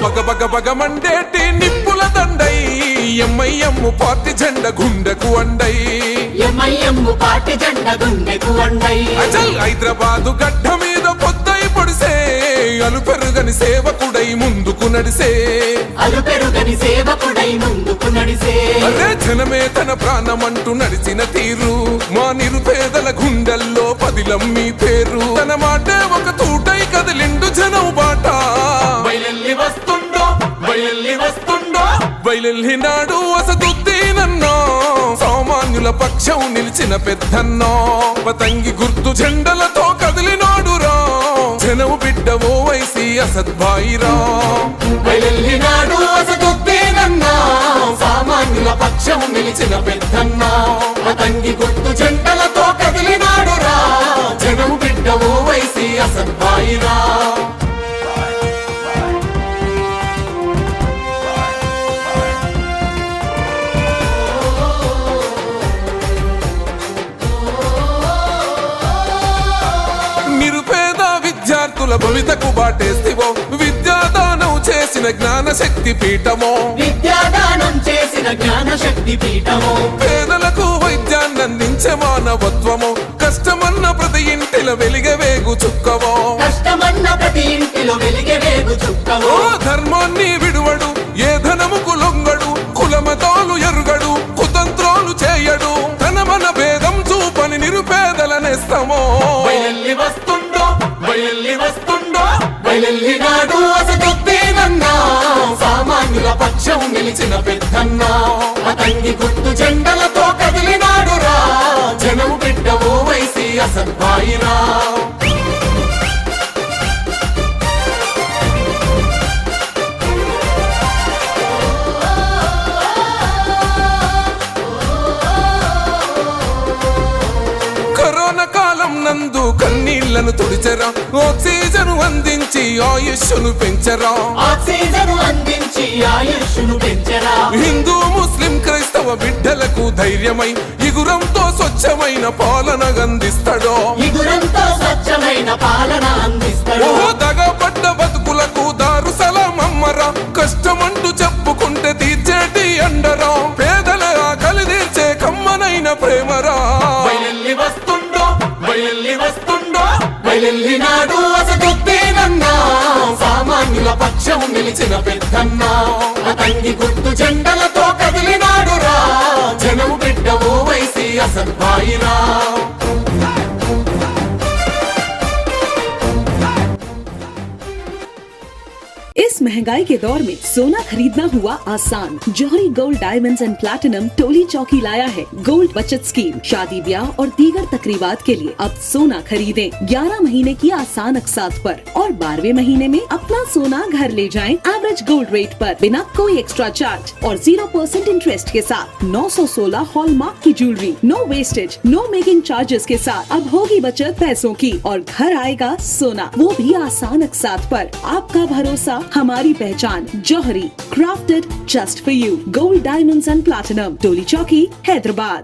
బగ బగ బగ మండేటి నిప్పుల దండై MIM party జెండ గుండెకు అండై అచల్ హైదరాబాదు గడ్డ మీద పొద్దై పొడిసే అలు పెరుగని సేవకుడై ముందుకు నడిసే అరే జనమే తన ప్రాణమంటూ నడిచిన తీరు మా నిరుపేదల గుండెల్లో పదిలం మీ పేరు తన మాటే ఒక తూటై కదిలిండు జనం బాట బయలెల్లినాడు వసతుద్దీనన్నో సామాన్యుల పక్షం నిలిచిన పెద్దన్నో పతంగి గుర్తు జెండలతో కదిలినాడురా జనం బిడ్డవో వైసి అసద్భాయిరా బయలెల్లినాడు వసతుద్దీనన్నో సామాన్యుల పక్షం నిలిచిన పెద్దన్నో పతంగి గుర్తు జెండలతో కదిలినాడురా జనం బిడ్డవో వైసి అసద్భాయిరా విద్యార్థుల భవితకు బాటేస్తివో విద్యాదానం చేసిన జ్ఞాన శక్తి పీఠమో పేదలకు వైద్యాన్ని అందించే మానవత్వము కష్టమన్న ప్రతి ఇంటిలో వెలిగే వేగు చుక్కవో ఓ ధర్మాన్ని విడువడు ఏ ధనముకు లొంగడు కులమతాలు ఎరుగడు కుతంత్రాలు చేయడు తన మన భేదం చూపని నిరుపేదల నేస్తమో బయలెల్లినాడు వసతుద్దీనన్నో సామాన్యుల పక్షం నిలిచిన పెద్దన్నో పతంగి గుర్తు జెండలతో కదిలినాడురా జనం బిడ్డవో వైసి అసద్భాయిరా నందు కన్నీళ్లను తుడిచెరా ఆక్సిజన్ అందించి ఆయుష్ను పెంచరా హిందూ ముస్లిం క్రైస్తవ బిడ్డలకు ధైర్యమై ఇగురంతో స్వచ్ఛమైన పాలన అందిస్తాడో దగపడ్డ బతుకులకు దారు సలాం అమ్మరా కష్టమంటూ చెప్పుకుంటే తీర్చేటి అండరా పేదల ఆకలి తీర్చే కమ్మనైన ప్రేమరా బయలెల్లినాడు వసతుద్దీనన్నో సామాన్యుల పక్షం నిలిచిన పెద్దన్నో పతంగి గుర్తు జెండలతో కదిలినాడురా జనం బిడ్డవో వైసి అసద్భాయిరా इस महंगाई के दौर में सोना खरीदना हुआ आसान। जौहरी gold diamonds and platinum Toli चौकी लाया है गोल्ड बचत स्कीम। शादी ब्याह और दीगर तकरीबात के लिए अब सोना खरीदें 11 महीने की आसान अकसात पर और 12वें महीने में अपना सोना घर ले जाएं एवरेज गोल्ड रेट पर बिना कोई एक्स्ट्रा चार्ज और 0% इंटरेस्ट के साथ 916 हॉलमार्क की jewellery, no wastage, no making charges के साथ। अब होगी बचत पैसों की और घर आएगा सोना, वो भी आसान अकसात पर। आपका भरोसा हमारी पहचान। Jauhri crafted just for you gold diamonds and platinum Toli Chowki Hyderabad.